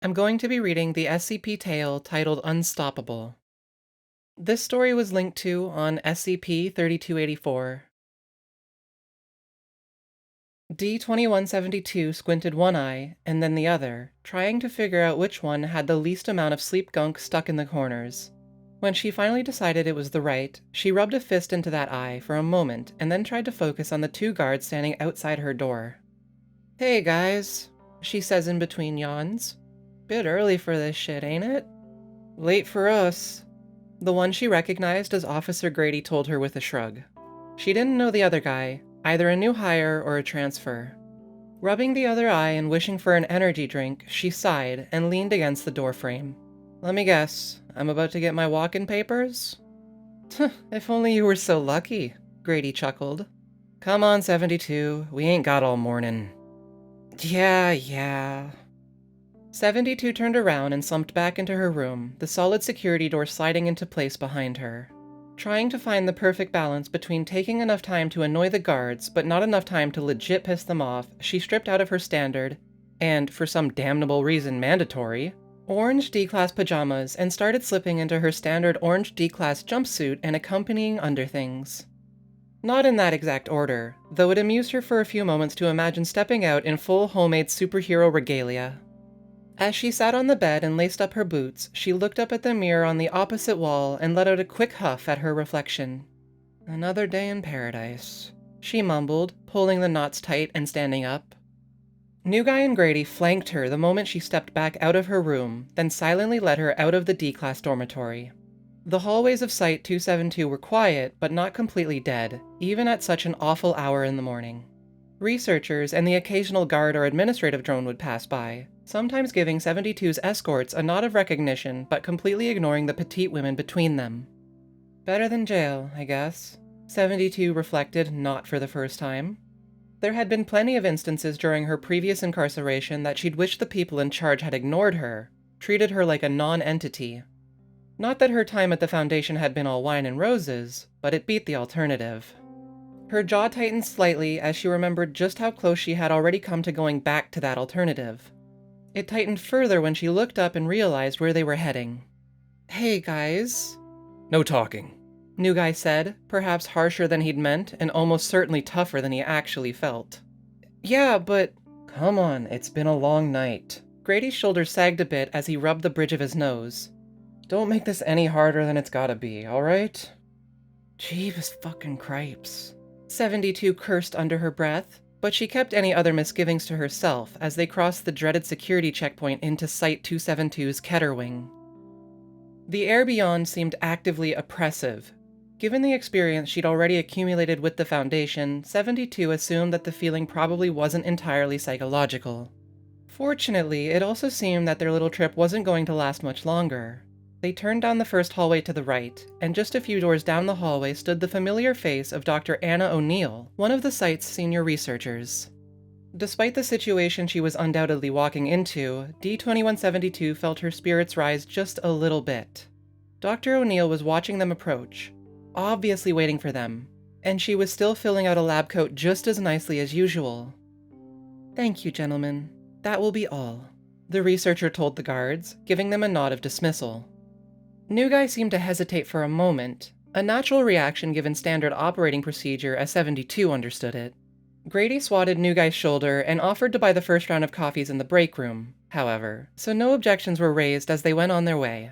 I'm going to be reading the SCP tale titled Unstoppable. This story was linked to on SCP-3284. D-2172 squinted one eye, and then the other, trying to figure out which one had the least amount of sleep gunk stuck in the corners. When she finally decided it was the right, she rubbed a fist into that eye for a moment and then tried to focus on the two guards standing outside her door. "Hey guys," she says in between yawns. "Bit early for this shit, ain't it?" "Late for us," the one she recognized as Officer Grady told her with a shrug. She didn't know the other guy, either a new hire or a transfer. Rubbing the other eye and wishing for an energy drink, she sighed and leaned against the doorframe. "Let me guess, I'm about to get my walk-in papers?" "If only you were so lucky," Grady chuckled. "Come on, 72, we ain't got all morning." Yeah. 72 turned around and slumped back into her room, the solid security door sliding into place behind her. Trying to find the perfect balance between taking enough time to annoy the guards, but not enough time to legit piss them off, she stripped out of her standard, and for some damnable reason mandatory, orange D-Class pajamas and started slipping into her standard orange D-Class jumpsuit and accompanying underthings. Not in that exact order, though it amused her for a few moments to imagine stepping out in full homemade superhero regalia. As she sat on the bed and laced up her boots, she looked up at the mirror on the opposite wall and let out a quick huff at her reflection. "Another day in paradise," she mumbled, pulling the knots tight and standing up. New Guy and Grady flanked her the moment she stepped back out of her room, then silently led her out of the D-Class dormitory. The hallways of Site-272 were quiet, but not completely dead, even at such an awful hour in the morning. Researchers and the occasional guard or administrative drone would pass by, sometimes giving 72's escorts a nod of recognition but completely ignoring the petite women between them. Better than jail, I guess, 72 reflected, not for the first time. There had been plenty of instances during her previous incarceration that she'd wished the people in charge had ignored her, treated her like a non-entity. Not that her time at the Foundation had been all wine and roses, but it beat the alternative. Her jaw tightened slightly as she remembered just how close she had already come to going back to that alternative. It tightened further when she looked up and realized where they were heading. "Hey, guys." "No talking," New Guy said, perhaps harsher than he'd meant and almost certainly tougher than he actually felt. "Yeah, but..." "Come on, it's been a long night." Grady's shoulders sagged a bit as he rubbed the bridge of his nose. "Don't make this any harder than it's gotta be, alright?" "Jeebus fucking cripes," 72 cursed under her breath, but she kept any other misgivings to herself as they crossed the dreaded security checkpoint into Site-272's Keter Wing. The air beyond seemed actively oppressive. Given the experience she'd already accumulated with the Foundation, 72 assumed that the feeling probably wasn't entirely psychological. Fortunately, it also seemed that their little trip wasn't going to last much longer. They turned down the first hallway to the right, and just a few doors down the hallway stood the familiar face of Dr. Anna O'Neill, one of the site's senior researchers. Despite the situation she was undoubtedly walking into, D-2172 felt her spirits rise just a little bit. Dr. O'Neill was watching them approach, obviously waiting for them, and she was still filling out a lab coat just as nicely as usual. "Thank you, gentlemen. That will be all," the researcher told the guards, giving them a nod of dismissal. New Guy seemed to hesitate for a moment, a natural reaction given standard operating procedure as 72 understood it. Grady swatted New Guy's shoulder and offered to buy the first round of coffees in the break room, however, so no objections were raised as they went on their way.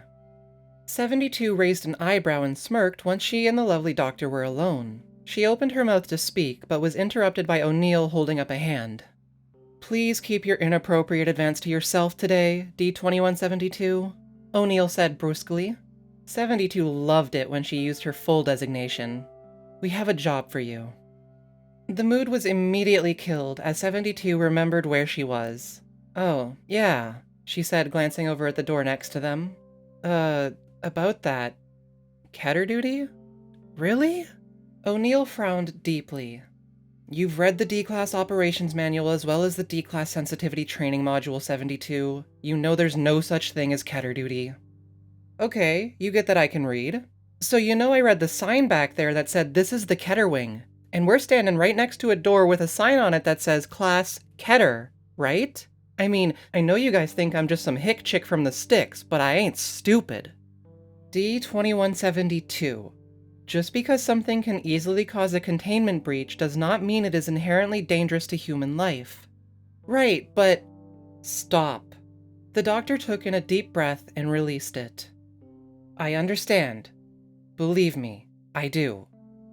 72 raised an eyebrow and smirked once she and the lovely doctor were alone. She opened her mouth to speak, but was interrupted by O'Neill holding up a hand. "Please keep your inappropriate advance to yourself today, D-2172, O'Neill said brusquely. 72 loved it when she used her full designation. "We have a job for you." The mood was immediately killed as 72 remembered where she was. "Oh, yeah," she said, glancing over at the door next to them. About that. Keter duty? Really?" O'Neill frowned deeply. "You've read the D-Class Operations Manual as well as the D-Class Sensitivity Training Module 72. You know there's no such thing as Keter duty." "Okay, you get that I can read. So you know I read the sign back there that said this is the Keter Wing, and we're standing right next to a door with a sign on it that says Class Keter, right?" I mean, I know you guys think I'm just some hick chick from the sticks, but I ain't stupid. D-2172. Just because something can easily cause a containment breach does not mean it is inherently dangerous to human life. Right, but... Stop. The doctor took in a deep breath and released it. I understand. Believe me, I do.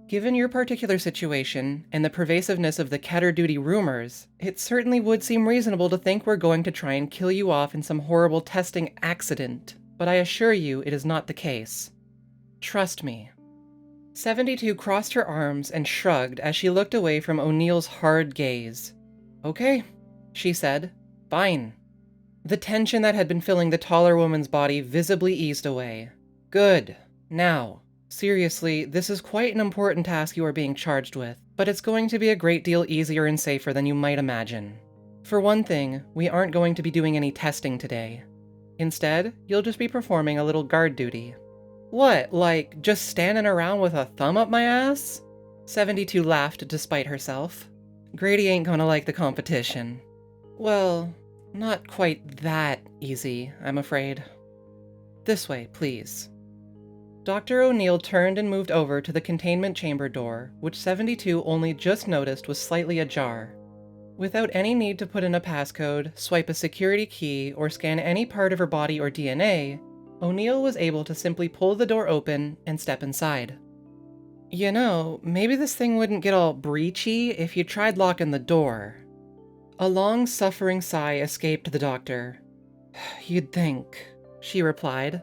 Given your particular situation, and the pervasiveness of the Keter duty rumors, it certainly would seem reasonable to think we're going to try and kill you off in some horrible testing accident, but I assure you it is not the case. Trust me. 72 crossed her arms and shrugged as she looked away from O'Neill's hard gaze. Okay, she said. Fine. The tension that had been filling the taller woman's body visibly eased away. Good. Now, seriously, this is quite an important task you are being charged with, but it's going to be a great deal easier and safer than you might imagine. For one thing, we aren't going to be doing any testing today. Instead, you'll just be performing a little guard duty. What, like, just standing around with a thumb up my ass? 72 laughed despite herself. Grady ain't gonna like the competition. Well, not quite that easy, I'm afraid. This way, please. Dr. O'Neill turned and moved over to the containment chamber door, which 72 only just noticed was slightly ajar. Without any need to put in a passcode, swipe a security key, or scan any part of her body or DNA, O'Neill was able to simply pull the door open and step inside. You know, maybe this thing wouldn't get all breachy if you tried locking the door. A long, suffering sigh escaped the doctor. You'd think, she replied.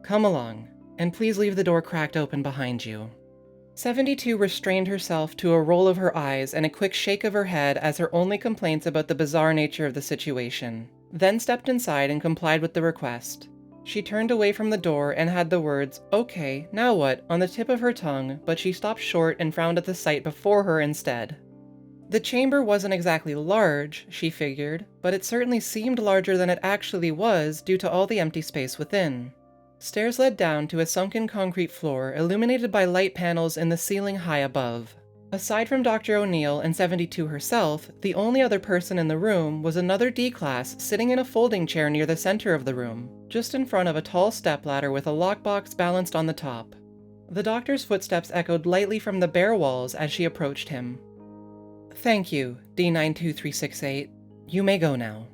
Come along, and please leave the door cracked open behind you. 72 restrained herself to a roll of her eyes and a quick shake of her head as her only complaints about the bizarre nature of the situation, then stepped inside and complied with the request. She turned away from the door and had the words, "Okay, now what?" on the tip of her tongue, but she stopped short and frowned at the sight before her instead. The chamber wasn't exactly large, she figured, but it certainly seemed larger than it actually was due to all the empty space within. Stairs led down to a sunken concrete floor illuminated by light panels in the ceiling high above. Aside from Dr. O'Neill and 72 herself, the only other person in the room was another D-class sitting in a folding chair near the center of the room, just in front of a tall stepladder with a lockbox balanced on the top. The doctor's footsteps echoed lightly from the bare walls as she approached him. Thank you, D92368. You may go now.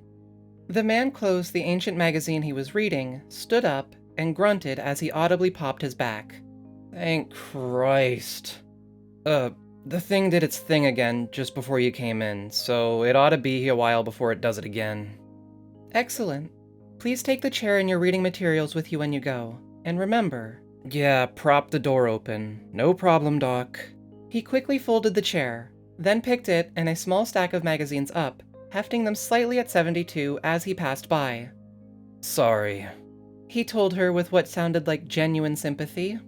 The man closed the ancient magazine he was reading, stood up, and grunted as he audibly popped his back. Thank Christ. The thing did its thing again just before you came in, so it ought to be a while before it does it again. Excellent. Please take the chair and your reading materials with you when you go. And remember... Yeah, prop the door open. No problem, Doc. He quickly folded the chair, then picked it and a small stack of magazines up, hefting them slightly at 72 as he passed by. Sorry, he told her with what sounded like genuine sympathy.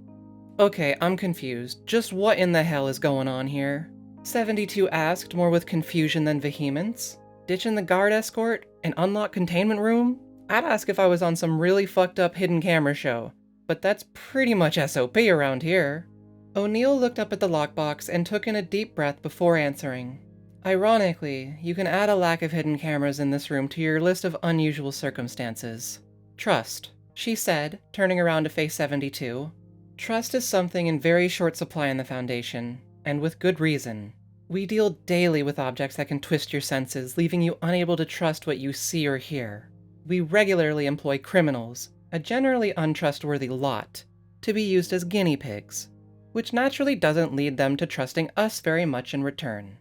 Okay, I'm confused. Just what in the hell is going on here? 72 asked, more with confusion than vehemence. Ditching the guard escort? An unlocked containment room? I'd ask if I was on some really fucked up hidden camera show, but that's pretty much SOP around here. O'Neill looked up at the lockbox and took in a deep breath before answering. Ironically, you can add a lack of hidden cameras in this room to your list of unusual circumstances. Trust, she said, turning around to face 72. Trust is something in very short supply in the Foundation, and with good reason. We deal daily with objects that can twist your senses, leaving you unable to trust what you see or hear. We regularly employ criminals, a generally untrustworthy lot, to be used as guinea pigs, which naturally doesn't lead them to trusting us very much in return.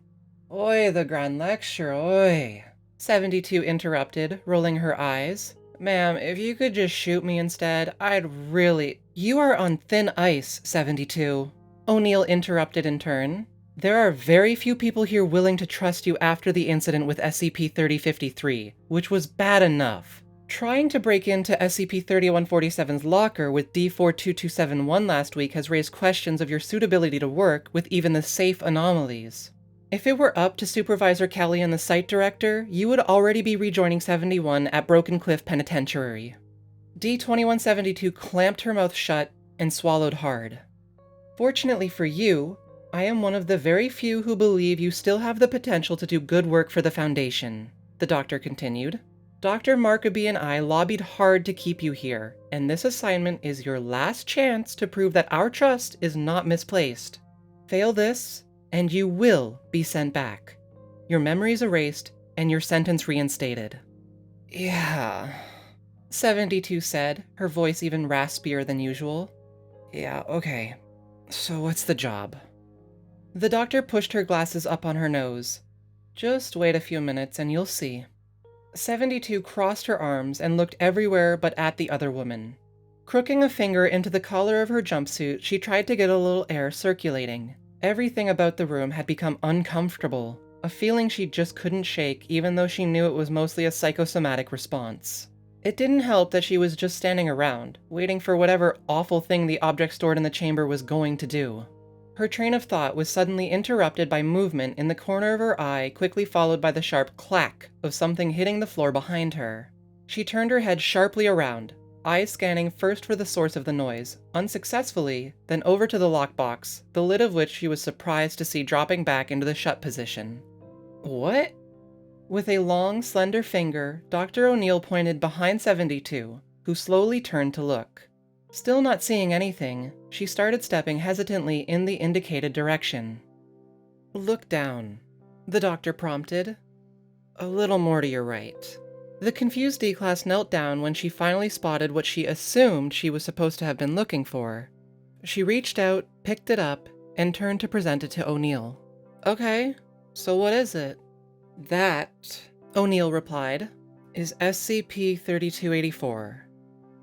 Oi, the grand lecture, oi! 72 interrupted, rolling her eyes. Ma'am, if you could just shoot me instead, I'd really... You are on thin ice, 72. O'Neill interrupted in turn. There are very few people here willing to trust you after the incident with SCP-3053, which was bad enough. Trying to break into SCP-3147's locker with D42271 last week has raised questions of your suitability to work with even the safe anomalies. If it were up to Supervisor Kelly and the site director, you would already be rejoining 71 at Broken Cliff Penitentiary. D2172 clamped her mouth shut and swallowed hard. Fortunately for you, I am one of the very few who believe you still have the potential to do good work for the Foundation. the doctor continued. Dr. Markaby and I lobbied hard to keep you here, and this assignment is your last chance to prove that our trust is not misplaced. Fail this, and you will be sent back. Your memories erased, and your sentence reinstated. Yeah, 72 said, her voice even raspier than usual. Yeah, okay. So what's the job? The doctor pushed her glasses up on her nose. Just wait a few minutes and you'll see. 72 crossed her arms and looked everywhere but at the other woman. Crooking a finger into the collar of her jumpsuit, she tried to get a little air circulating. Everything about the room had become uncomfortable, a feeling she just couldn't shake even though she knew it was mostly a psychosomatic response. It didn't help that she was just standing around, waiting for whatever awful thing the object stored in the chamber was going to do. Her train of thought was suddenly interrupted by movement in the corner of her eye, quickly followed by the sharp clack of something hitting the floor behind her. She turned her head sharply around, eyes scanning first for the source of the noise, unsuccessfully, then over to the lockbox, the lid of which she was surprised to see dropping back into the shut position. What? With a long, slender finger, Dr. O'Neill pointed behind 72, who slowly turned to look. Still not seeing anything, she started stepping hesitantly in the indicated direction. Look down, the doctor prompted. A little more to your right. The confused D-class knelt down when she finally spotted what she assumed she was supposed to have been looking for. She reached out, picked it up, and turned to present it to O'Neill. Okay, so what is it? That, O'Neill replied, is SCP-3284.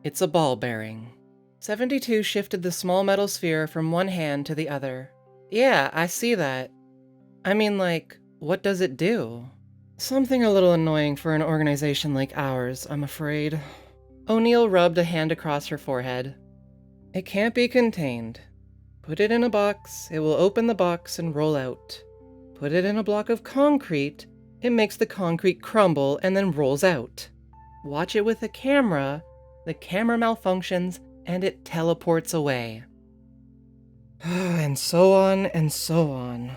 It's a ball bearing. 72 shifted the small metal sphere from one hand to the other. Yeah, I see that. I mean, like, what does it do? Something a little annoying for an organization like ours, I'm afraid. O'Neill rubbed a hand across her forehead. It can't be contained. Put it in a box, it will open the box and roll out. Put it in a block of concrete, it makes the concrete crumble and then rolls out. Watch it with a camera, the camera malfunctions, and it teleports away. And so on and so on.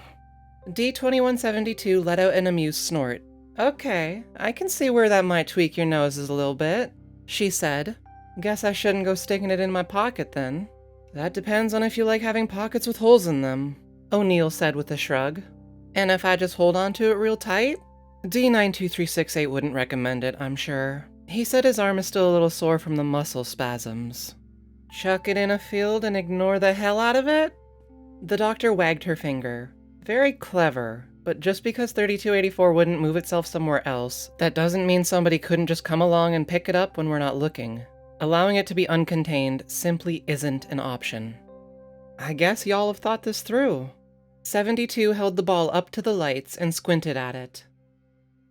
D-2172 let out an amused snort. Okay, I can see where that might tweak your noses a little bit, she said. Guess I shouldn't go sticking it in my pocket then. That depends on if you like having pockets with holes in them, O'Neill said with a shrug. And if I just hold on to it real tight? D-92368 wouldn't recommend it, I'm sure. He said his arm is still a little sore from the muscle spasms. Chuck it in a field and ignore the hell out of it? The doctor wagged her finger. Very clever, but just because 3284 wouldn't move itself somewhere else, that doesn't mean somebody couldn't just come along and pick it up when we're not looking. Allowing it to be uncontained simply isn't an option. I guess y'all have thought this through. 72 held the ball up to the lights and squinted at it.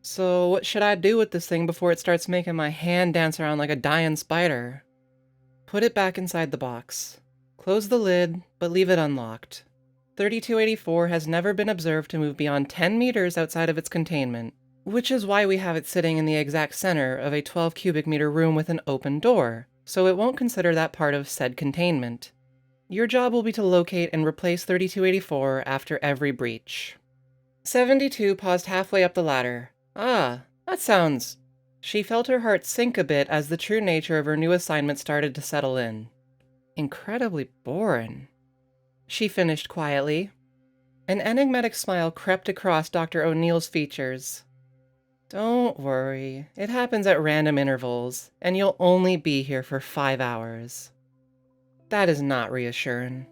So what should I do with this thing before it starts making my hand dance around like a dying spider? Put it back inside the box. Close the lid, but leave it unlocked. 3284 has never been observed to move beyond 10 meters outside of its containment, which is why we have it sitting in the exact center of a 12 cubic meter room with an open door, so it won't consider that part of said containment. Your job will be to locate and replace 3284 after every breach. 72 paused halfway up the ladder. Ah, that sounds... She felt her heart sink a bit as the true nature of her new assignment started to settle in. Incredibly boring. She finished quietly. An enigmatic smile crept across Dr. O'Neill's features. Don't worry, it happens at random intervals, and you'll only be here for 5 hours. That is not reassuring.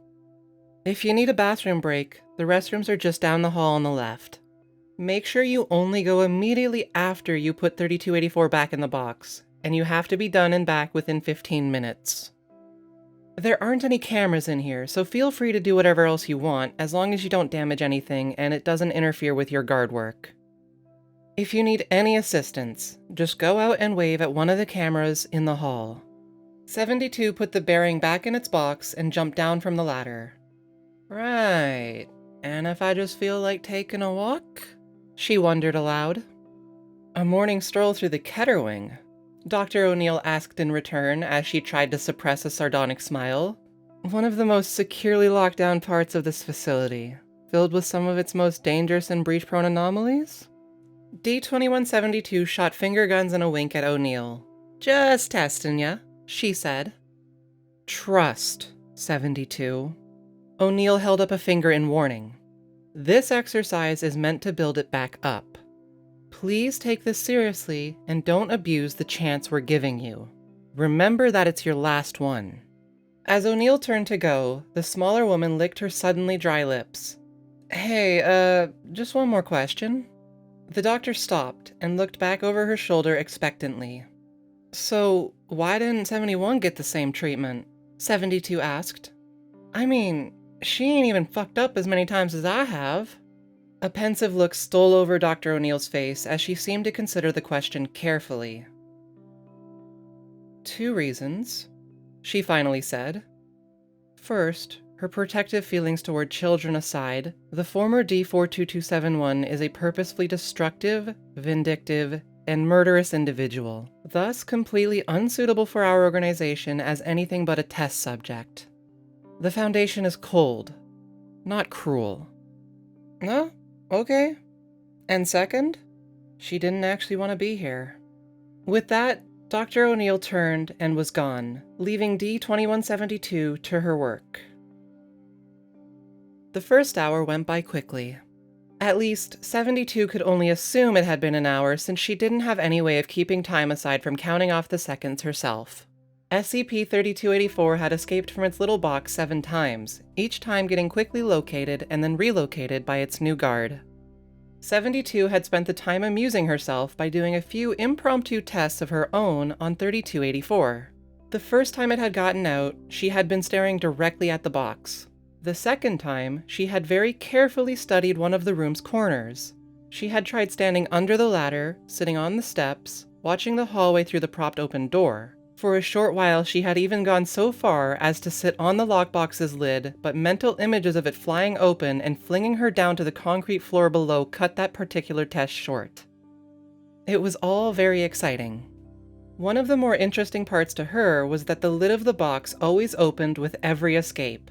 If you need a bathroom break, the restrooms are just down the hall on the left. Make sure you only go immediately after you put 3284 back in the box, and you have to be done and back within 15 minutes. There aren't any cameras in here, so feel free to do whatever else you want, as long as you don't damage anything and it doesn't interfere with your guard work. If you need any assistance, just go out and wave at one of the cameras in the hall. 72 put the bearing back in its box and jumped down from the ladder. Right, and if I just feel like taking a walk? She wondered aloud. A morning stroll through the Ketterwing, Dr. O'Neill asked in return as she tried to suppress a sardonic smile. One of the most securely locked down parts of this facility, filled with some of its most dangerous and breach-prone anomalies? D-2172 shot finger guns and a wink at O'Neill. "Just testing ya," she said. "Trust, 72. O'Neill held up a finger in warning. "This exercise is meant to build it back up. Please take this seriously and don't abuse the chance we're giving you. Remember that it's your last one." As O'Neill turned to go, the smaller woman licked her suddenly dry lips. "Hey, just one more question." The doctor stopped and looked back over her shoulder expectantly. "So, why didn't 71 get the same treatment?" 72 asked. "I mean, she ain't even fucked up as many times as I have." A pensive look stole over Dr. O'Neill's face as she seemed to consider the question carefully. "2 reasons," she finally said. "First, her protective feelings toward children aside, the former D-42271 is a purposefully destructive, vindictive, and murderous individual, thus completely unsuitable for our organization as anything but a test subject. The Foundation is cold, not cruel." "No, okay. And second, she didn't actually want to be here." With that, Dr. O'Neill turned and was gone, leaving D-2172 to her work. The first hour went by quickly. At least, 72 could only assume it had been an hour since she didn't have any way of keeping time aside from counting off the seconds herself. SCP-3284 had escaped from its little box 7 times, each time getting quickly located and then relocated by its new guard. 72 had spent the time amusing herself by doing a few impromptu tests of her own on 3284. The first time it had gotten out, she had been staring directly at the box. The second time, she had very carefully studied one of the room's corners. She had tried standing under the ladder, sitting on the steps, watching the hallway through the propped open door. For a short while, she had even gone so far as to sit on the lockbox's lid, but mental images of it flying open and flinging her down to the concrete floor below cut that particular test short. It was all very exciting. One of the more interesting parts to her was that the lid of the box always opened with every escape.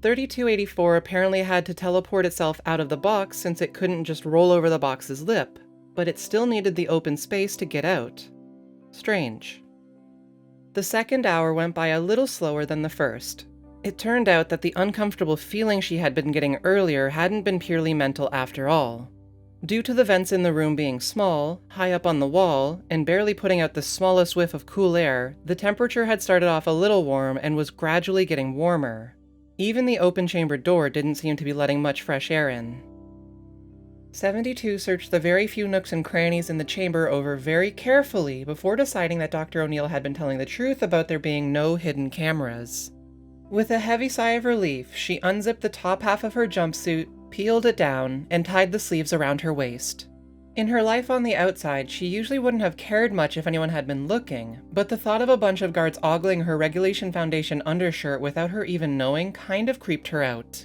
3284 apparently had to teleport itself out of the box since it couldn't just roll over the box's lip, but it still needed the open space to get out. Strange. The second hour went by a little slower than the first. It turned out that the uncomfortable feeling she had been getting earlier hadn't been purely mental after all. Due to the vents in the room being small, high up on the wall, and barely putting out the smallest whiff of cool air, the temperature had started off a little warm and was gradually getting warmer. Even the open chamber door didn't seem to be letting much fresh air in. 72 searched the very few nooks and crannies in the chamber over very carefully before deciding that Dr. O'Neill had been telling the truth about there being no hidden cameras. With a heavy sigh of relief, she unzipped the top half of her jumpsuit, peeled it down, and tied the sleeves around her waist. In her life on the outside, she usually wouldn't have cared much if anyone had been looking, but the thought of a bunch of guards ogling her Regulation Foundation undershirt without her even knowing kind of creeped her out.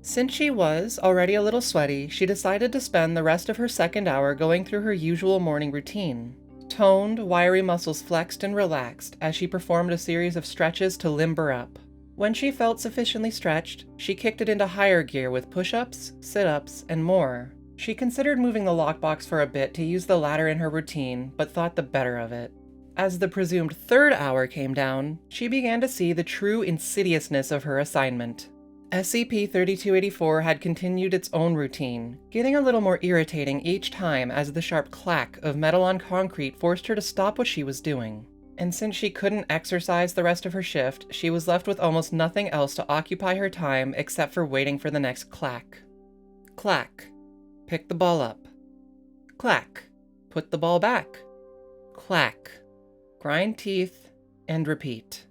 Since she was already a little sweaty, she decided to spend the rest of her second hour going through her usual morning routine. Toned, wiry muscles flexed and relaxed as she performed a series of stretches to limber up. When she felt sufficiently stretched, she kicked it into higher gear with push-ups, sit-ups, and more. She considered moving the lockbox for a bit to use the ladder in her routine, but thought the better of it. As the presumed third hour came down, she began to see the true insidiousness of her assignment. SCP-3284 had continued its own routine, getting a little more irritating each time as the sharp clack of metal on concrete forced her to stop what she was doing. And since she couldn't exercise the rest of her shift, she was left with almost nothing else to occupy her time except for waiting for the next clack. Clack. Pick the ball up. Clack. Put the ball back. Clack. Grind teeth, and repeat.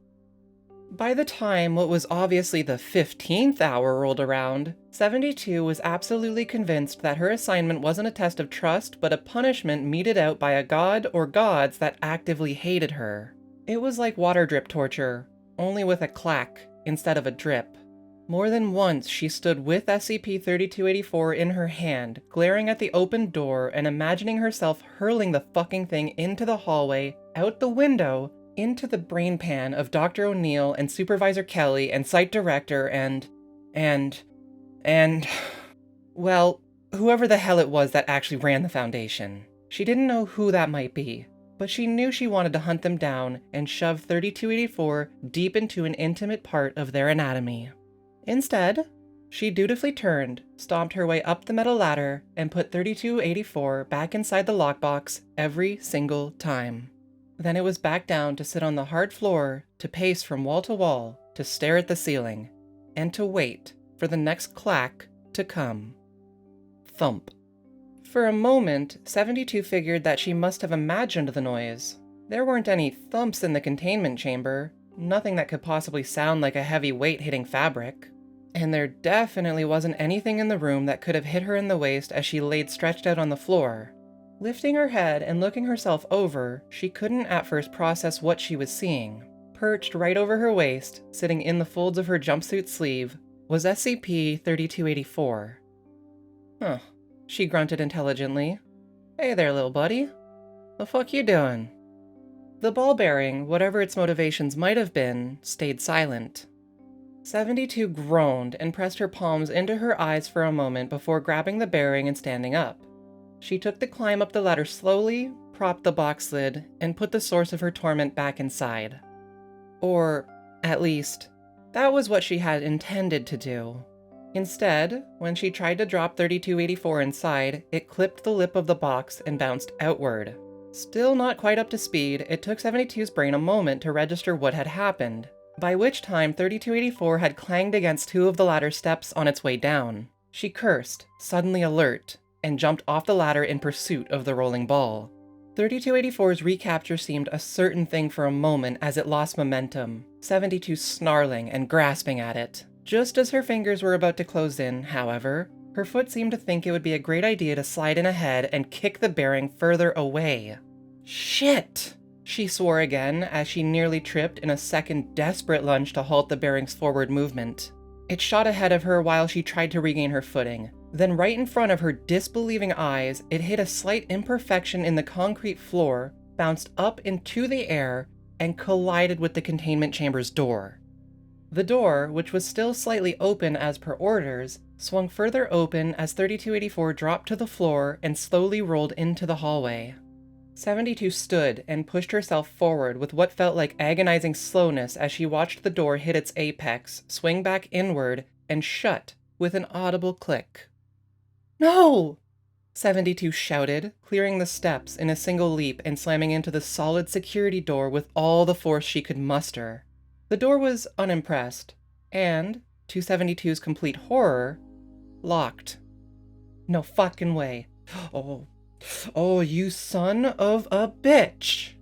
By the time what was obviously the 15th hour rolled around, 72 was absolutely convinced that her assignment wasn't a test of trust, but a punishment meted out by a god or gods that actively hated her. It was like water drip torture, only with a clack instead of a drip. More than once, she stood with SCP-3284 in her hand, glaring at the open door and imagining herself hurling the fucking thing into the hallway, out the window, into the brain pan of Dr. O'Neill and Supervisor Kelly and Site Director and, well, whoever the hell it was that actually ran the Foundation. She didn't know who that might be, but she knew she wanted to hunt them down and shove 3284 deep into an intimate part of their anatomy. Instead, she dutifully turned, stomped her way up the metal ladder, and put 3284 back inside the lockbox every single time. Then it was back down to sit on the hard floor, to pace from wall to wall, to stare at the ceiling, and to wait for the next clack to come. Thump. For a moment, 72 figured that she must have imagined the noise. There weren't any thumps in the containment chamber, nothing that could possibly sound like a heavy weight hitting fabric. And there definitely wasn't anything in the room that could have hit her in the waist as she laid stretched out on the floor. Lifting her head and looking herself over, she couldn't at first process what she was seeing. Perched right over her waist, sitting in the folds of her jumpsuit sleeve, was SCP-3284. Huh, she grunted intelligently. Hey there, little buddy. The fuck you doing? The ball bearing, whatever its motivations might have been, stayed silent. 72 groaned and pressed her palms into her eyes for a moment before grabbing the bearing and standing up. She took the climb up the ladder slowly, propped the box lid, and put the source of her torment back inside. Or, at least, that was what she had intended to do. Instead, when she tried to drop 3284 inside, it clipped the lip of the box and bounced outward. Still not quite up to speed, it took 72's brain a moment to register what had happened, by which time 3284 had clanged against two of the ladder steps on its way down. She cursed, suddenly alert, and jumped off the ladder in pursuit of the rolling ball. 3284's recapture seemed a certain thing for a moment as it lost momentum, 72 snarling and grasping at it. Just as her fingers were about to close in, however, her foot seemed to think it would be a great idea to slide in ahead and kick the bearing further away. Shit! She swore again as she nearly tripped in a second desperate lunge to halt the bearing's forward movement. It shot ahead of her while she tried to regain her footing. Then right in front of her disbelieving eyes, it hit a slight imperfection in the concrete floor, bounced up into the air, and collided with the containment chamber's door. The door, which was still slightly open as per orders, swung further open as 3284 dropped to the floor and slowly rolled into the hallway. 72 stood and pushed herself forward with what felt like agonizing slowness as she watched the door hit its apex, swing back inward, and shut with an audible click. "No!" 72 shouted, clearing the steps in a single leap and slamming into the solid security door with all the force she could muster. The door was unimpressed, and, to 72's complete horror, locked. No fucking way. Oh, you son of a bitch!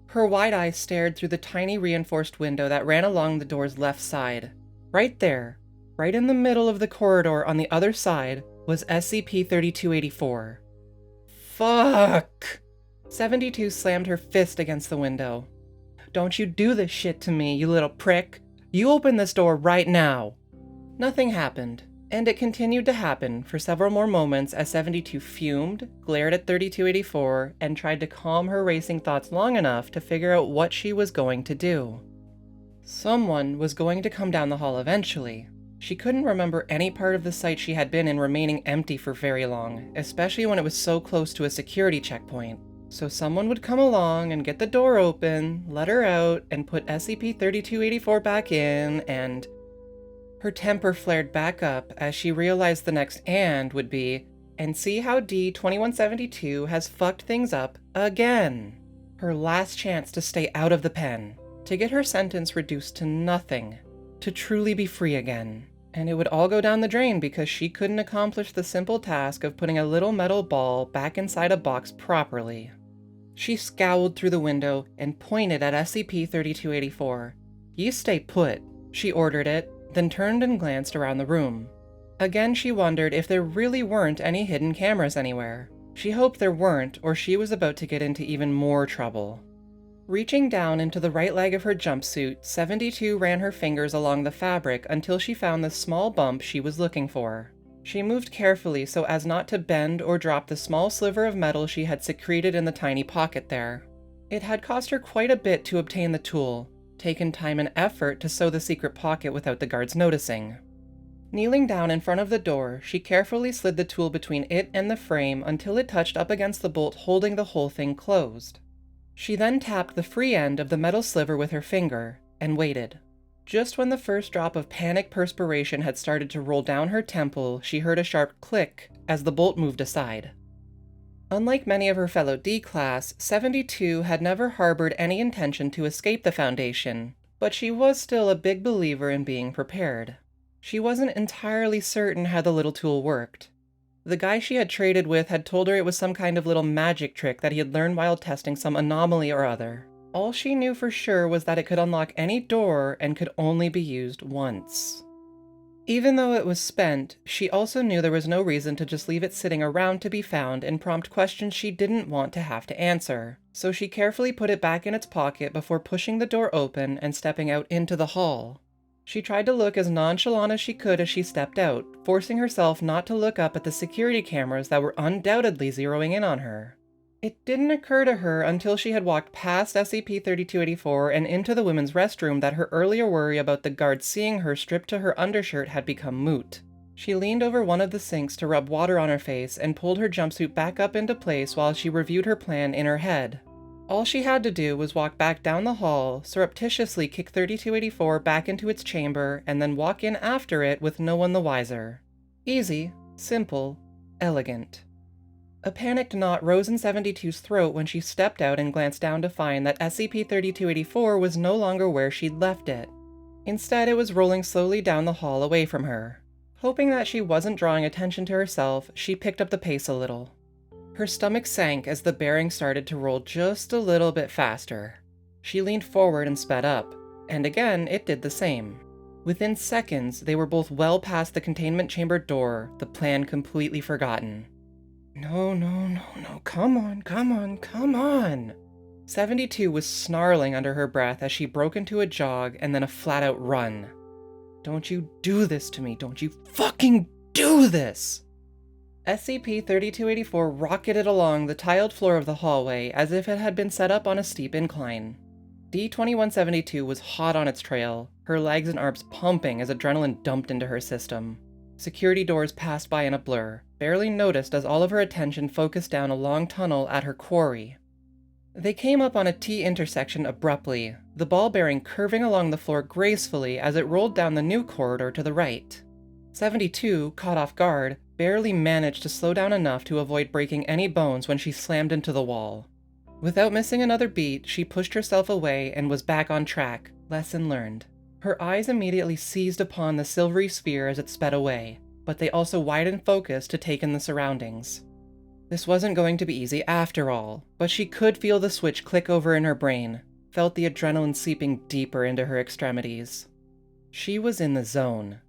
Her wide eyes stared through the tiny reinforced window that ran along the door's left side. Right there, right in the middle of the corridor on the other side, was SCP-3284. Fuck! 72 slammed her fist against the window. Don't you do this shit to me, you little prick! You open this door right now! Nothing happened. And it continued to happen for several more moments as 72 fumed, glared at 3284, and tried to calm her racing thoughts long enough to figure out what she was going to do. Someone was going to come down the hall eventually. She couldn't remember any part of the site she had been in remaining empty for very long, especially when it was so close to a security checkpoint. So someone would come along and get the door open, let her out, and put SCP-3284 back in, and... Her temper flared back up as she realized the next "and" would be, and see how D-2172 has fucked things up again. Her last chance to stay out of the pen, to get her sentence reduced to nothing, to truly be free again. And it would all go down the drain because she couldn't accomplish the simple task of putting a little metal ball back inside a box properly. She scowled through the window and pointed at SCP-3284. "You stay put," she ordered it, then turned and glanced around the room. Again she wondered if there really weren't any hidden cameras anywhere. She hoped there weren't, or she was about to get into even more trouble. Reaching down into the right leg of her jumpsuit, 72 ran her fingers along the fabric until she found the small bump she was looking for. She moved carefully so as not to bend or drop the small sliver of metal she had secreted in the tiny pocket there. It had cost her quite a bit to obtain the tool, taken time and effort to sew the secret pocket without the guards noticing. Kneeling down in front of the door, she carefully slid the tool between it and the frame until it touched up against the bolt holding the whole thing closed. She then tapped the free end of the metal sliver with her finger, and waited. Just when the first drop of panic perspiration had started to roll down her temple, she heard a sharp click as the bolt moved aside. Unlike many of her fellow D-Class, 72 had never harbored any intention to escape the Foundation, but she was still a big believer in being prepared. She wasn't entirely certain how the little tool worked. The guy she had traded with had told her it was some kind of little magic trick that he had learned while testing some anomaly or other. All she knew for sure was that it could unlock any door and could only be used once. Even though it was spent, she also knew there was no reason to just leave it sitting around to be found and prompt questions she didn't want to have to answer, so she carefully put it back in its pocket before pushing the door open and stepping out into the hall. She tried to look as nonchalant as she could as she stepped out, forcing herself not to look up at the security cameras that were undoubtedly zeroing in on her. It didn't occur to her until she had walked past SCP-3284 and into the women's restroom that her earlier worry about the guards seeing her stripped to her undershirt had become moot. She leaned over one of the sinks to rub water on her face and pulled her jumpsuit back up into place while she reviewed her plan in her head. All she had to do was walk back down the hall, surreptitiously kick 3284 back into its chamber, and then walk in after it with no one the wiser. Easy, simple, elegant. A panicked knot rose in 72's throat when she stepped out and glanced down to find that SCP-3284 was no longer where she'd left it. Instead, it was rolling slowly down the hall away from her. Hoping that she wasn't drawing attention to herself, she picked up the pace a little. Her stomach sank as the bearing started to roll just a little bit faster. She leaned forward and sped up, and again it did the same. Within seconds, they were both well past the containment chamber door, the plan completely forgotten. No, come on. 72 was snarling under her breath as she broke into a jog and then a flat-out run. Don't you do this to me, don't you fucking do this! SCP-3284 rocketed along the tiled floor of the hallway as if it had been set up on a steep incline. D-2172 was hot on its trail, her legs and arms pumping as adrenaline dumped into her system. Security doors passed by in a blur, barely noticed as all of her attention focused down a long tunnel at her quarry. They came up on a T-intersection abruptly, the ball bearing curving along the floor gracefully as it rolled down the new corridor to the right. 72, caught off guard, barely managed to slow down enough to avoid breaking any bones when she slammed into the wall. Without missing another beat, she pushed herself away and was back on track, lesson learned. Her eyes immediately seized upon the silvery sphere as it sped away, but they also widened focus to take in the surroundings. This wasn't going to be easy after all, but she could feel the switch click over in her brain, felt the adrenaline seeping deeper into her extremities. She was in the zone.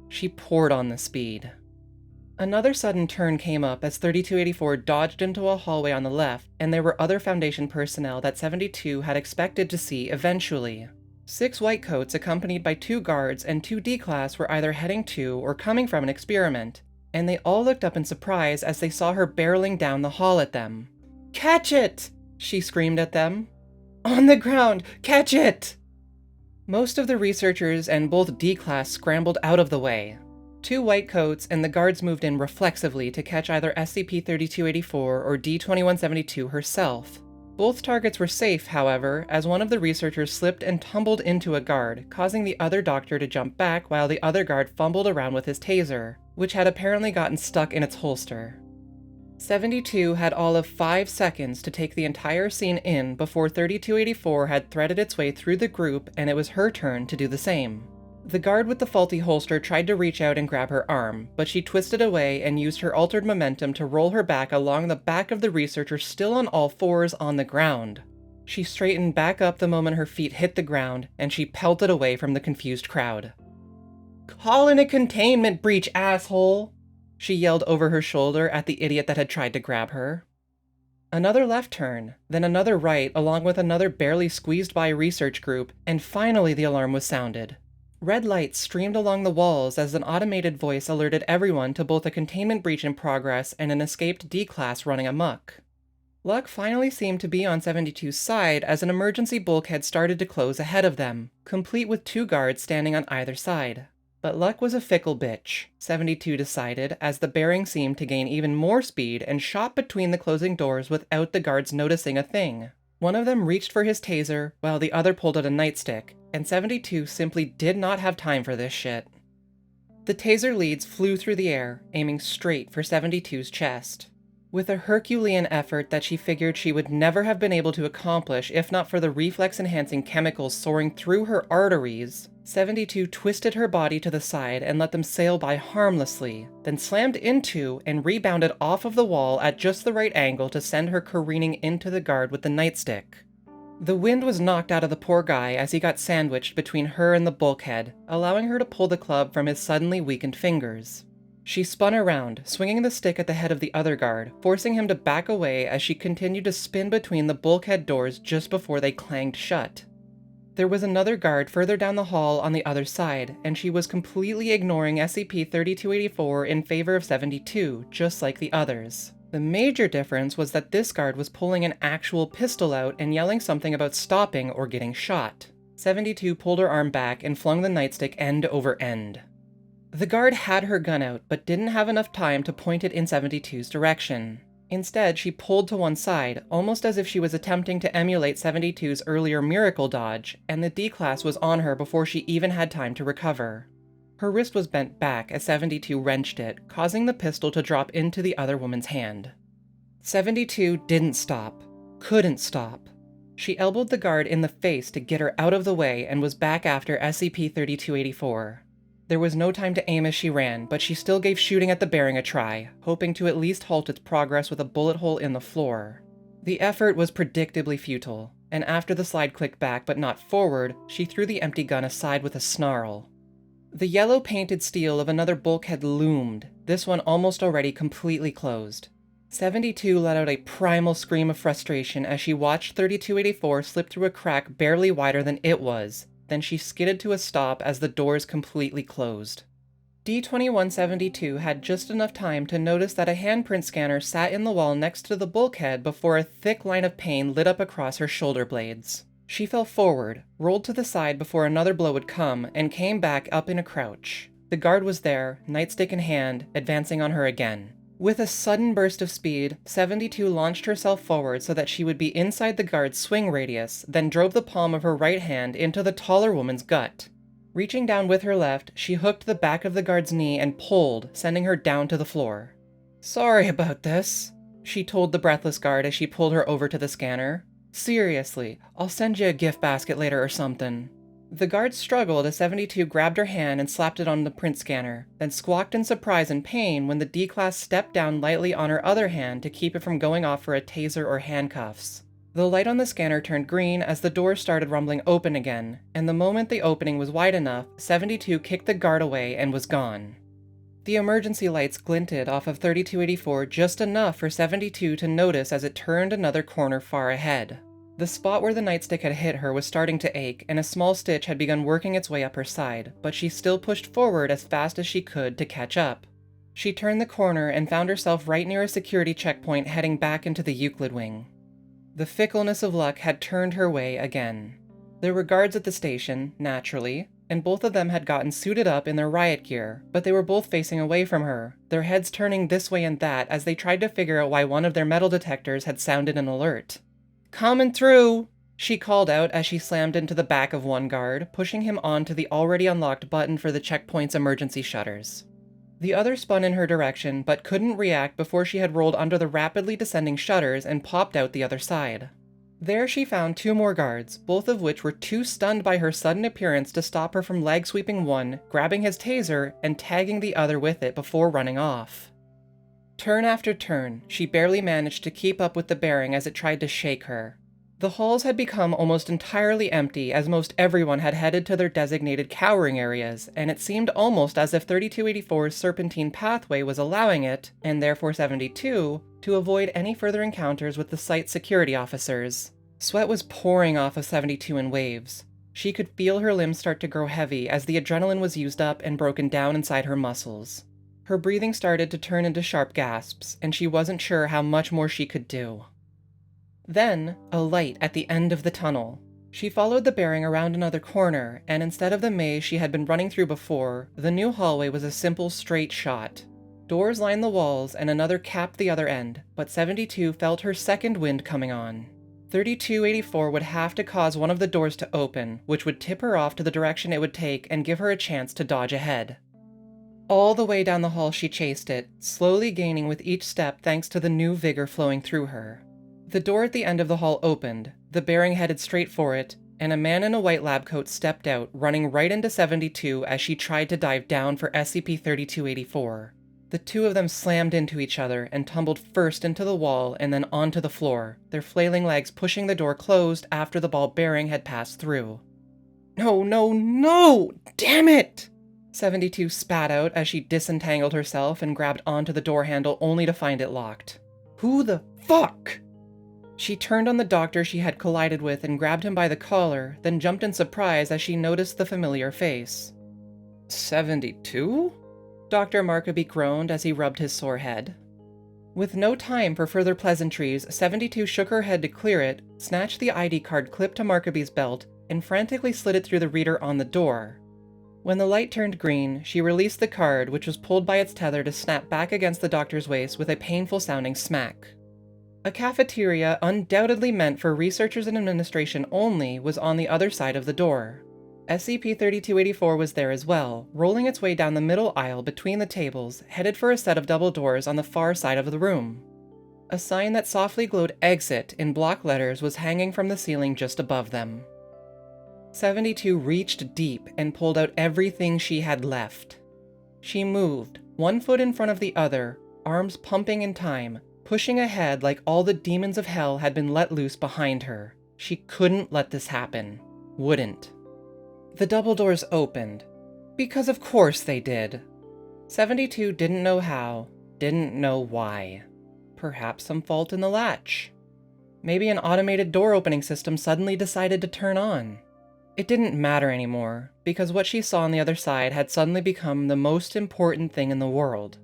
She poured on the speed. Another sudden turn came up as 3284 dodged into a hallway on the left, and there were other Foundation personnel that 72 had expected to see eventually. 6 white coats accompanied by 2 guards and 2 D-Class were either heading to or coming from an experiment, and they all looked up in surprise as they saw her barreling down the hall at them. "Catch it!" she screamed at them. "On the ground! Catch it!" Most of the researchers and both D-Class scrambled out of the way. 2 white coats and the guards moved in reflexively to catch either SCP-3284 or D-2172 herself. Both targets were safe, however, as one of the researchers slipped and tumbled into a guard, causing the other doctor to jump back while the other guard fumbled around with his taser, which had apparently gotten stuck in its holster. 72 had all of 5 seconds to take the entire scene in before 3284 had threaded its way through the group, and it was her turn to do the same. The guard with the faulty holster tried to reach out and grab her arm, but she twisted away and used her altered momentum to roll her back along the back of the researcher still on all fours on the ground. She straightened back up the moment her feet hit the ground, and she pelted away from the confused crowd. "Call in a containment breach, asshole!" she yelled over her shoulder at the idiot that had tried to grab her. Another left turn, then another right along with another barely squeezed by research group, and finally the alarm was sounded. Red lights streamed along the walls as an automated voice alerted everyone to both a containment breach in progress and an escaped D-Class running amok. Luck finally seemed to be on 72's side as an emergency bulkhead started to close ahead of them, complete with 2 guards standing on either side. But luck was a fickle bitch, 72 decided, as the bearing seemed to gain even more speed and shot between the closing doors without the guards noticing a thing. One of them reached for his taser, while the other pulled out a nightstick, and 72 simply did not have time for this shit. The taser leads flew through the air, aiming straight for 72's chest. With a Herculean effort that she figured she would never have been able to accomplish if not for the reflex-enhancing chemicals soaring through her arteries, 72 twisted her body to the side and let them sail by harmlessly, then slammed into and rebounded off of the wall at just the right angle to send her careening into the guard with the nightstick. The wind was knocked out of the poor guy as he got sandwiched between her and the bulkhead, allowing her to pull the club from his suddenly weakened fingers. She spun around, swinging the stick at the head of the other guard, forcing him to back away as she continued to spin between the bulkhead doors just before they clanged shut. There was another guard further down the hall on the other side, and she was completely ignoring SCP-3284 in favor of 72, just like the others. The major difference was that this guard was pulling an actual pistol out and yelling something about stopping or getting shot. 72 pulled her arm back and flung the nightstick end over end. The guard had her gun out, but didn't have enough time to point it in 72's direction. Instead, she pulled to one side, almost as if she was attempting to emulate 72's earlier miracle dodge, and the D-Class was on her before she even had time to recover. Her wrist was bent back as 72 wrenched it, causing the pistol to drop into the other woman's hand. 72 didn't stop. Couldn't stop. She elbowed the guard in the face to get her out of the way and was back after SCP-3284. There was no time to aim as she ran, but she still gave shooting at the bearing a try, hoping to at least halt its progress with a bullet hole in the floor. The effort was predictably futile, and after the slide clicked back but not forward, she threw the empty gun aside with a snarl. The yellow painted steel of another bulkhead loomed, this one almost already completely closed. 72 let out a primal scream of frustration as she watched 3284 slip through a crack barely wider than it was. Then she skidded to a stop as the doors completely closed. D-2172 had just enough time to notice that a handprint scanner sat in the wall next to the bulkhead before a thick line of pain lit up across her shoulder blades. She fell forward, rolled to the side before another blow would come, and came back up in a crouch. The guard was there, nightstick in hand, advancing on her again. With a sudden burst of speed, 72 launched herself forward so that she would be inside the guard's swing radius, then drove the palm of her right hand into the taller woman's gut. Reaching down with her left, she hooked the back of the guard's knee and pulled, sending her down to the floor. "Sorry about this," she told the breathless guard as she pulled her over to the scanner. "Seriously, I'll send you a gift basket later or something." The guard struggled as 72 grabbed her hand and slapped it on the print scanner, then squawked in surprise and pain when the D-Class stepped down lightly on her other hand to keep it from going off for a taser or handcuffs. The light on the scanner turned green as the door started rumbling open again, and the moment the opening was wide enough, 72 kicked the guard away and was gone. The emergency lights glinted off of 3284 just enough for 72 to notice as it turned another corner far ahead. The spot where the nightstick had hit her was starting to ache, and a small stitch had begun working its way up her side, but she still pushed forward as fast as she could to catch up. She turned the corner and found herself right near a security checkpoint heading back into the Euclid wing. The fickleness of luck had turned her way again. There were guards at the station, naturally, and both of them had gotten suited up in their riot gear, but they were both facing away from her, their heads turning this way and that as they tried to figure out why one of their metal detectors had sounded an alert. "Coming through!" she called out as she slammed into the back of one guard, pushing him onto the already unlocked button for the checkpoint's emergency shutters. The other spun in her direction, but couldn't react before she had rolled under the rapidly descending shutters and popped out the other side. There she found two more guards, both of which were too stunned by her sudden appearance to stop her from leg-sweeping one, grabbing his taser, and tagging the other with it before running off. Turn after turn, she barely managed to keep up with the bearing as it tried to shake her. The halls had become almost entirely empty as most everyone had headed to their designated cowering areas, and it seemed almost as if 3284's serpentine pathway was allowing it, and therefore 72, to avoid any further encounters with the site's security officers. Sweat was pouring off of 72 in waves. She could feel her limbs start to grow heavy as the adrenaline was used up and broken down inside her muscles. Her breathing started to turn into sharp gasps, and she wasn't sure how much more she could do. Then, a light at the end of the tunnel. She followed the bearing around another corner, and instead of the maze she had been running through before, the new hallway was a simple straight shot. Doors lined the walls and another capped the other end, but 72 felt her second wind coming on. 3284 would have to cause one of the doors to open, which would tip her off to the direction it would take and give her a chance to dodge ahead. All the way down the hall she chased it, slowly gaining with each step thanks to the new vigor flowing through her. The door at the end of the hall opened, the bearing headed straight for it, and a man in a white lab coat stepped out, running right into 72 as she tried to dive down for SCP-3284. The two of them slammed into each other and tumbled first into the wall and then onto the floor, their flailing legs pushing the door closed after the ball bearing had passed through. No, no, no! Damn it! 72 spat out as she disentangled herself and grabbed onto the door handle only to find it locked. Who the fuck? She turned on the doctor she had collided with and grabbed him by the collar, then jumped in surprise as she noticed the familiar face. 72? Dr. Markaby groaned as he rubbed his sore head. With no time for further pleasantries, 72 shook her head to clear it, snatched the ID card clipped to Markaby's belt, and frantically slid it through the reader on the door. When the light turned green, she released the card, which was pulled by its tether to snap back against the doctor's waist with a painful-sounding smack. A cafeteria undoubtedly meant for researchers and administration only was on the other side of the door. SCP-3284 was there as well, rolling its way down the middle aisle between the tables, headed for a set of double doors on the far side of the room. A sign that softly glowed "Exit" in block letters was hanging from the ceiling just above them. 72 reached deep and pulled out everything she had left. She moved, one foot in front of the other, arms pumping in time, pushing ahead like all the demons of hell had been let loose behind her. She couldn't let this happen. Wouldn't. The double doors opened. Because of course they did. 72 didn't know how, didn't know why. Perhaps some fault in the latch. Maybe an automated door opening system suddenly decided to turn on. It didn't matter anymore, because what she saw on the other side had suddenly become the most important thing in the world.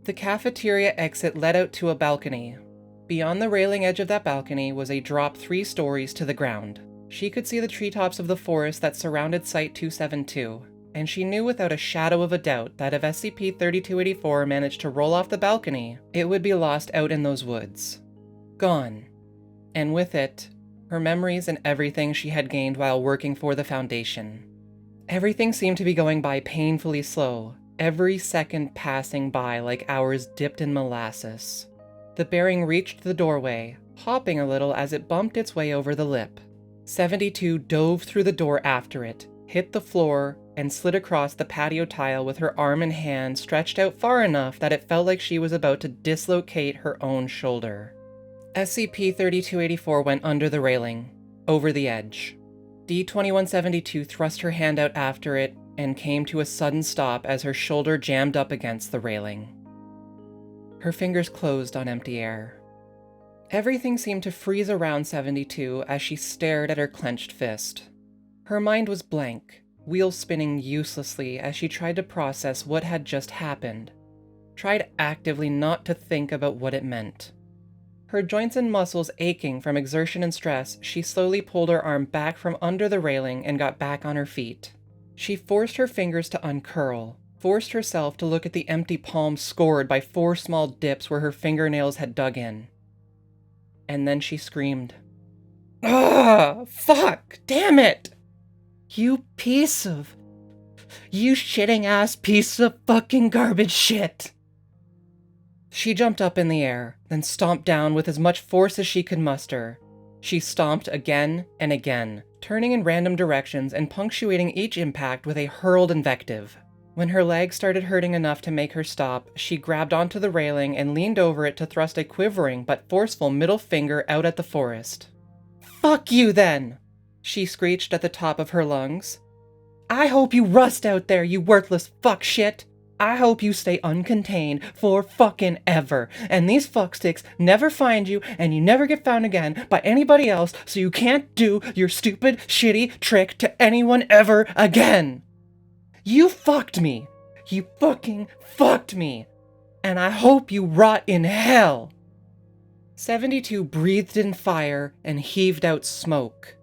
The cafeteria exit led out to a balcony. Beyond the railing edge of that balcony was a drop 3 stories to the ground. She could see the treetops of the forest that surrounded Site-272, and she knew without a shadow of a doubt that if SCP-3284 managed to roll off the balcony, it would be lost out in those woods. Gone. And with it, her memories and everything she had gained while working for the Foundation. Everything seemed to be going by painfully slow, every second passing by like hours dipped in molasses. The bearing reached the doorway, hopping a little as it bumped its way over the lip. 72 dove through the door after it, hit the floor, and slid across the patio tile with her arm and hand stretched out far enough that it felt like she was about to dislocate her own shoulder. SCP-3284 went under the railing, over the edge. D-2172 thrust her hand out after it and came to a sudden stop as her shoulder jammed up against the railing. Her fingers closed on empty air. Everything seemed to freeze around 72 as she stared at her clenched fist. Her mind was blank, wheels spinning uselessly as she tried to process what had just happened. Tried actively not to think about what it meant. Her joints and muscles aching from exertion and stress, she slowly pulled her arm back from under the railing and got back on her feet. She forced her fingers to uncurl, forced herself to look at the empty palm scored by 4 small dips where her fingernails had dug in. And then she screamed. "Ah! Fuck! Damn it! You piece of... You shitting-ass piece of fucking garbage shit!" She jumped up in the air, then stomped down with as much force as she could muster. She stomped again and again, turning in random directions and punctuating each impact with a hurled invective. When her legs started hurting enough to make her stop, she grabbed onto the railing and leaned over it to thrust a quivering but forceful middle finger out at the forest. "Fuck you, then!" she screeched at the top of her lungs. "I hope you rust out there, you worthless fuck shit! I hope you stay uncontained for fucking ever, and these fucksticks never find you and you never get found again by anybody else so you can't do your stupid, shitty trick to anyone ever again! You fucked me! You fucking fucked me! And I hope you rot in hell!" 72 breathed in fire and heaved out smoke.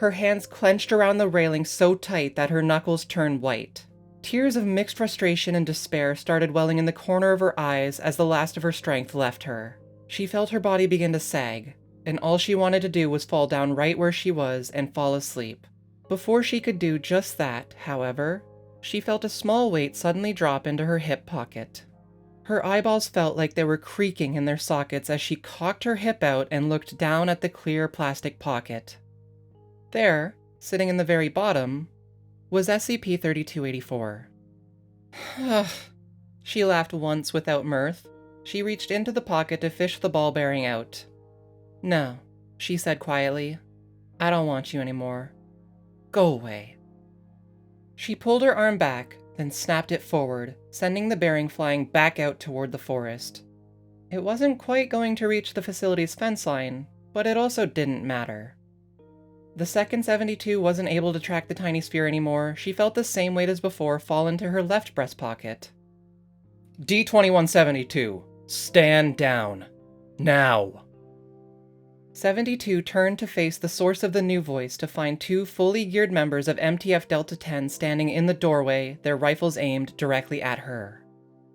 Her hands clenched around the railing so tight that her knuckles turned white. Tears of mixed frustration and despair started welling in the corner of her eyes as the last of her strength left her. She felt her body begin to sag, and all she wanted to do was fall down right where she was and fall asleep. Before she could do just that, however, she felt a small weight suddenly drop into her hip pocket. Her eyeballs felt like they were creaking in their sockets as she cocked her hip out and looked down at the clear plastic pocket. There, sitting in the very bottom, was SCP-3284. She laughed once without mirth. She reached into the pocket to fish the ball bearing out. "No," she said quietly. "I don't want you anymore. Go away." She pulled her arm back, then snapped it forward, sending the bearing flying back out toward the forest. It wasn't quite going to reach the facility's fence line, but it also didn't matter. The second 72 wasn't able to track the tiny sphere anymore. She felt the same weight as before fall into her left breast pocket. D-2172, stand down. Now. 72 turned to face the source of the new voice to find two fully geared members of MTF Delta 10 standing in the doorway, their rifles aimed directly at her.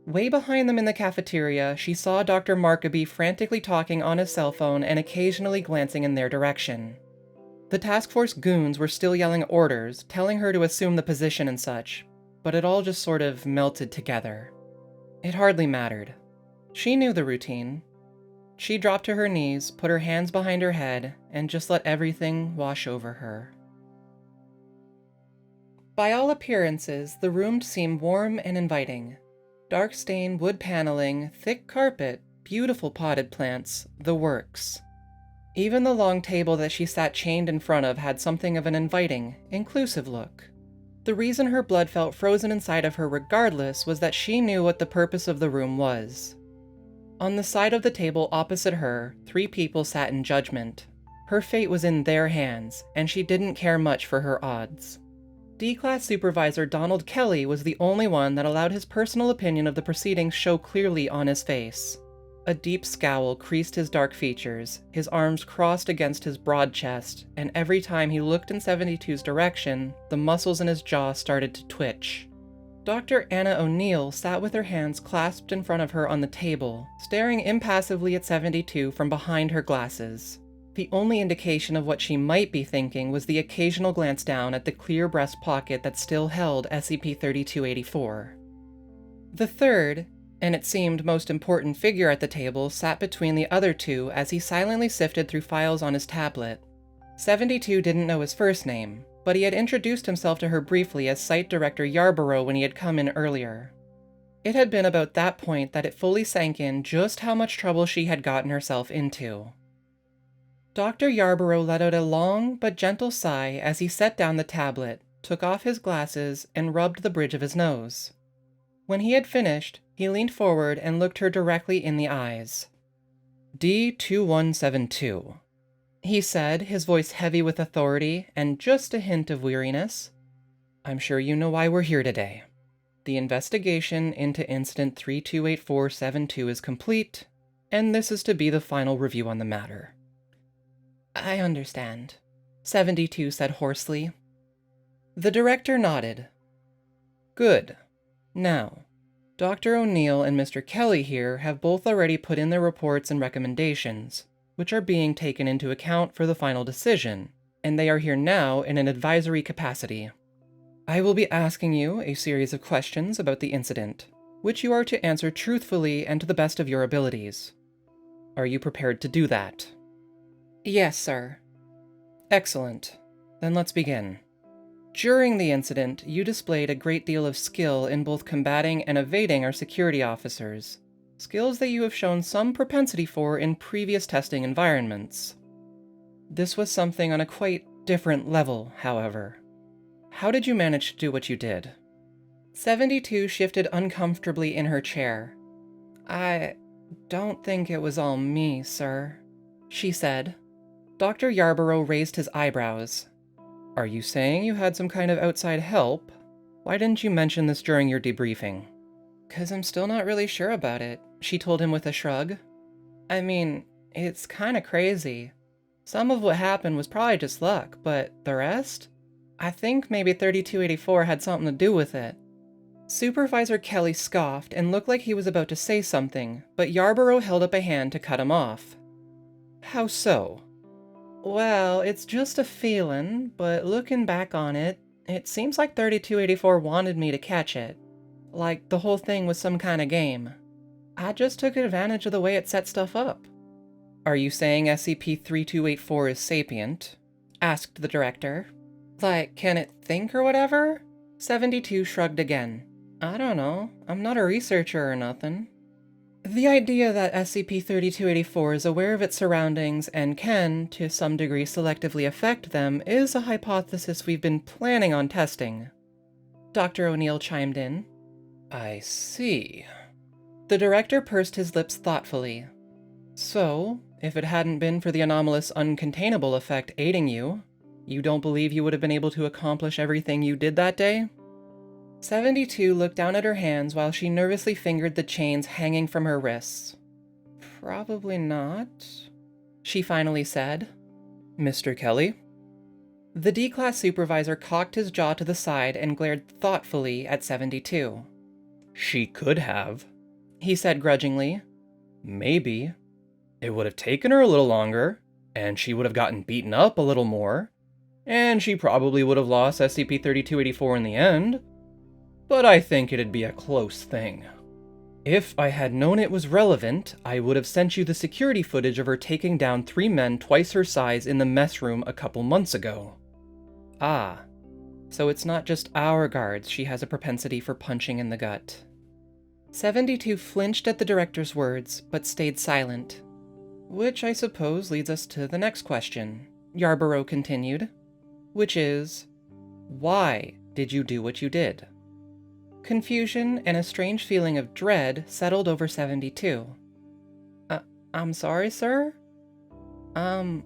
Way behind them in the cafeteria, she saw Dr. Markaby frantically talking on his cell phone and occasionally glancing in their direction. The task force goons were still yelling orders, telling her to assume the position and such, but it all just sort of melted together. It hardly mattered. She knew the routine. She dropped to her knees, put her hands behind her head, and just let everything wash over her. By all appearances, the room seemed warm and inviting. Dark stained wood paneling, thick carpet, beautiful potted plants, the works. Even the long table that she sat chained in front of had something of an inviting, inclusive look. The reason her blood felt frozen inside of her regardless was that she knew what the purpose of the room was. On the side of the table opposite her, 3 people sat in judgment. Her fate was in their hands, and she didn't care much for her odds. D-Class Supervisor Donald Kelly was the only one that allowed his personal opinion of the proceedings show clearly on his face. A deep scowl creased his dark features, his arms crossed against his broad chest, and every time he looked in 72's direction, the muscles in his jaw started to twitch. Dr. Anna O'Neill sat with her hands clasped in front of her on the table, staring impassively at 72 from behind her glasses. The only indication of what she might be thinking was the occasional glance down at the clear breast pocket that still held SCP-3284. The third, and it seemed most important figure at the table, sat between the other two as he silently sifted through files on his tablet. 72 didn't know his first name, but he had introduced himself to her briefly as Site Director Yarborough when he had come in earlier. It had been about that point that it fully sank in just how much trouble she had gotten herself into. Dr. Yarborough let out a long but gentle sigh as he set down the tablet, took off his glasses, and rubbed the bridge of his nose. When he had finished, he leaned forward and looked her directly in the eyes. D-2172, he said, his voice heavy with authority and just a hint of weariness. I'm sure you know why we're here today. The investigation into Incident 328472 is complete, and this is to be the final review on the matter. I understand, 72 said hoarsely. The director nodded. Good. Now, Dr. O'Neill and Mr. Kelly here have both already put in their reports and recommendations, which are being taken into account for the final decision, and they are here now in an advisory capacity. I will be asking you a series of questions about the incident, which you are to answer truthfully and to the best of your abilities. Are you prepared to do that? Yes, sir. Excellent. Then let's begin. During the incident, you displayed a great deal of skill in both combating and evading our security officers, skills that you have shown some propensity for in previous testing environments. This was something on a quite different level, however. How did you manage to do what you did? 72 shifted uncomfortably in her chair. I don't think it was all me, sir, she said. Dr. Yarborough raised his eyebrows. Are you saying you had some kind of outside help? Why didn't you mention this during your debriefing? 'Cause I'm still not really sure about it, she told him with a shrug. I mean, it's kinda crazy. Some of what happened was probably just luck, but the rest? I think maybe 3284 had something to do with it. Supervisor Kelly scoffed and looked like he was about to say something, but Yarborough held up a hand to cut him off. How so? Well, it's just a feeling, but looking back on it, it seems like 3284 wanted me to catch it. Like the whole thing was some kind of game. I just took advantage of the way it set stuff up. Are you saying SCP-3284 is sapient? Asked the director. Like, can it think or whatever? 72 shrugged again. I don't know. I'm not a researcher or nothing. The idea that SCP-3284 is aware of its surroundings and can, to some degree, selectively affect them is a hypothesis we've been planning on testing. Dr. O'Neill chimed in. I see. The director pursed his lips thoughtfully. So, if it hadn't been for the anomalous uncontainable effect aiding you, you don't believe you would have been able to accomplish everything you did that day? 72 looked down at her hands while she nervously fingered the chains hanging from her wrists. Probably not, she finally said. Mr. Kelly? The D-Class supervisor cocked his jaw to the side and glared thoughtfully at 72. She could have, he said grudgingly. Maybe. It would have taken her a little longer, and she would have gotten beaten up a little more, and she probably would have lost SCP-3284 in the end. But I think it'd be a close thing. If I had known it was relevant, I would have sent you the security footage of her taking down 3 men twice her size in the mess room a couple months ago. Ah, so it's not just our guards she has a propensity for punching in the gut. 72 flinched at the director's words, but stayed silent. Which I suppose leads us to the next question, Yarborough continued. Which is, why did you do what you did? Confusion and a strange feeling of dread settled over 72. I'm sorry, sir? I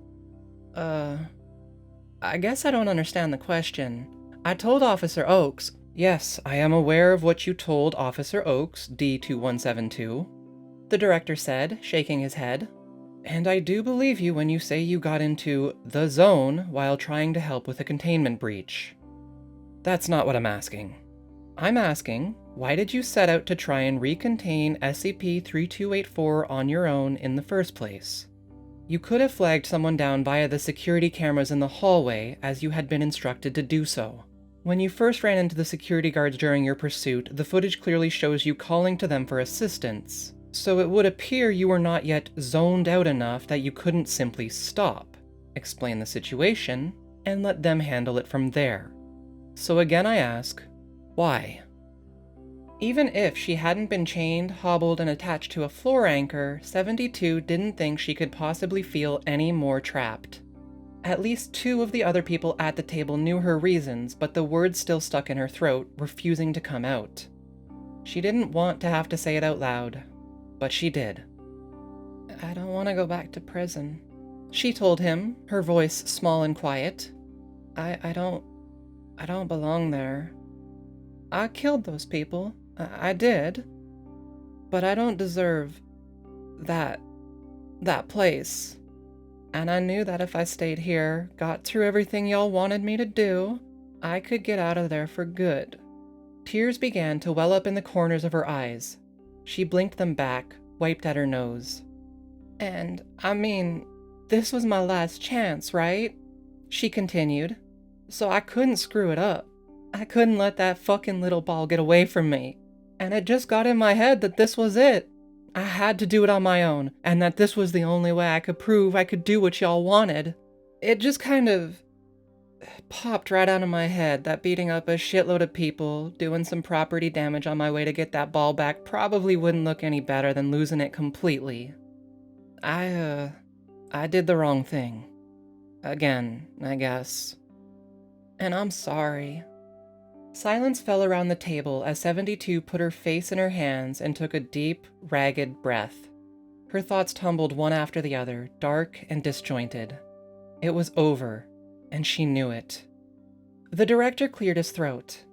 guess I don't understand the question. I told Officer Oakes. Yes, I am aware of what you told Officer Oakes, D-2172, the director said, shaking his head. And I do believe you when you say you got into the zone while trying to help with a containment breach. That's not what I'm asking. I'm asking, why did you set out to try and recontain SCP-3284 on your own in the first place? You could have flagged someone down via the security cameras in the hallway, as you had been instructed to do so. When you first ran into the security guards during your pursuit, the footage clearly shows you calling to them for assistance, so it would appear you were not yet zoned out enough that you couldn't simply stop, explain the situation, and let them handle it from there. So again I ask, why? Even if she hadn't been chained, hobbled, and attached to a floor anchor, 72 didn't think she could possibly feel any more trapped. At least 2 of the other people at the table knew her reasons, but the words still stuck in her throat, refusing to come out. She didn't want to have to say it out loud, but she did. I don't want to go back to prison, she told him, her voice small and quiet. I don't belong there. I killed those people. I did. But I don't deserve that place. And I knew that if I stayed here, got through everything y'all wanted me to do, I could get out of there for good. Tears began to well up in the corners of her eyes. She blinked them back, wiped at her nose. And, I mean, this was my last chance, right? She continued. So I couldn't screw it up. I couldn't let that fucking little ball get away from me. And it just got in my head that this was it. I had to do it on my own, and that this was the only way I could prove I could do what y'all wanted. It just kind of popped right out of my head that beating up a shitload of people, doing some property damage on my way to get that ball back probably wouldn't look any better than losing it completely. I did the wrong thing. Again, I guess. And I'm sorry. Silence fell around the table as 72 put her face in her hands and took a deep, ragged breath. Her thoughts tumbled one after the other, dark and disjointed. It was over, and she knew it. The director cleared his throat.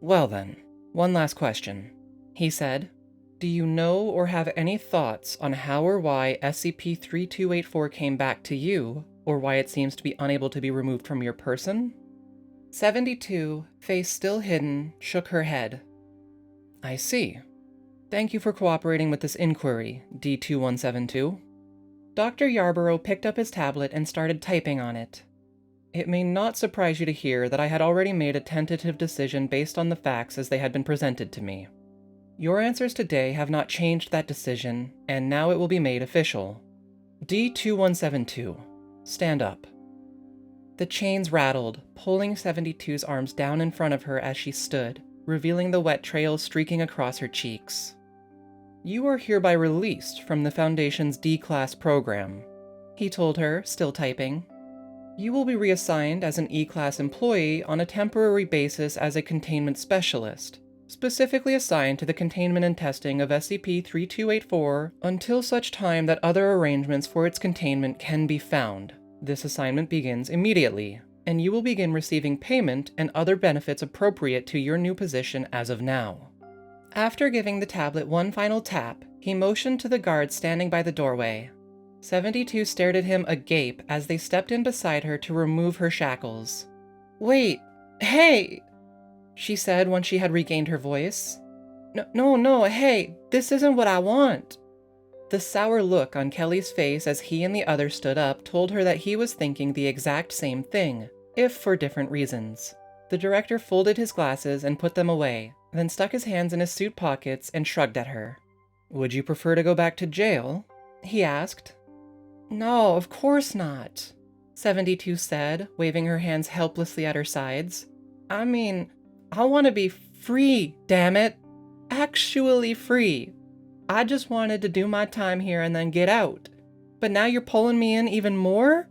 Well then, one last question, he said. Do you know or have any thoughts on how or why SCP-3284 came back to you, Or why it seems to be unable to be removed from your person? 72, face still hidden, shook her head. I see. Thank you for cooperating with this inquiry, D2172. Dr. Yarborough picked up his tablet and started typing on it. It may not surprise you to hear that I had already made a tentative decision based on the facts as they had been presented to me. Your answers today have not changed that decision, and now it will be made official. D2172, stand up. The chains rattled, pulling 72's arms down in front of her as she stood, revealing the wet trails streaking across her cheeks. You are hereby released from the Foundation's D-Class program, he told her, still typing. You will be reassigned as an E-Class employee on a temporary basis as a containment specialist, specifically assigned to the containment and testing of SCP-3284 until such time that other arrangements for its containment can be found. This assignment begins immediately, and you will begin receiving payment and other benefits appropriate to your new position as of now. After giving the tablet one final tap, he motioned to the guards standing by the doorway. 72 stared at him agape as they stepped in beside her to remove her shackles. Wait, hey, she said once she had regained her voice. No, hey, this isn't what I want. The sour look on Kelly's face as he and the other stood up told her that he was thinking the exact same thing, if for different reasons. The director folded his glasses and put them away, then stuck his hands in his suit pockets and shrugged at her. Would you prefer to go back to jail? He asked. No, of course not, 72 said, waving her hands helplessly at her sides. I mean, I want to be free, damn it. Actually free. I just wanted to do my time here and then get out. But now you're pulling me in even more?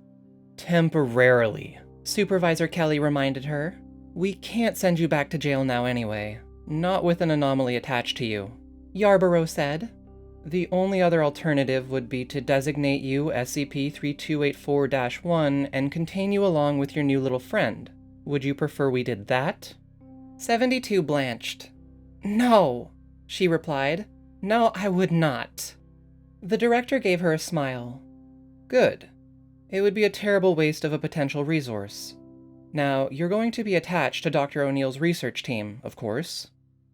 Temporarily, Supervisor Kelly reminded her. We can't send you back to jail now anyway. Not with an anomaly attached to you, Yarborough said. The only other alternative would be to designate you SCP-3284-1 and contain you along with your new little friend. Would you prefer we did that? 72 blanched. No, she replied. No, I would not. The director gave her a smile. Good. It would be a terrible waste of a potential resource. Now, you're going to be attached to Dr. O'Neill's research team, of course.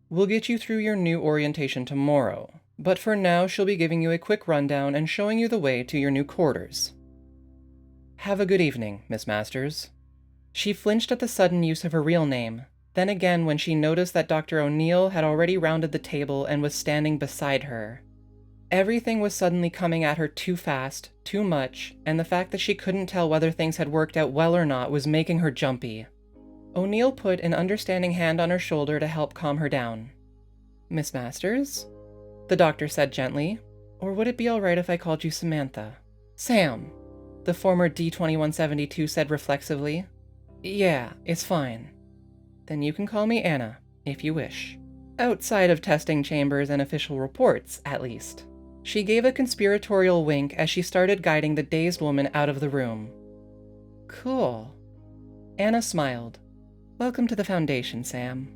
We'll get you through your new orientation tomorrow, but for now she'll be giving you a quick rundown and showing you the way to your new quarters. Have a good evening, Miss Masters. She flinched at the sudden use of her real name, then again when she noticed that Dr. O'Neill had already rounded the table and was standing beside her. Everything was suddenly coming at her too fast, too much, and the fact that she couldn't tell whether things had worked out well or not was making her jumpy. O'Neill put an understanding hand on her shoulder to help calm her down. Miss Masters? The doctor said gently. Or would it be alright if I called you Samantha? Sam, the former D2172 said reflexively. Yeah, it's fine. Then you can call me Anna, if you wish. Outside of testing chambers and official reports, at least. She gave a conspiratorial wink as she started guiding the dazed woman out of the room. Cool. Anna smiled. Welcome to the Foundation, Sam.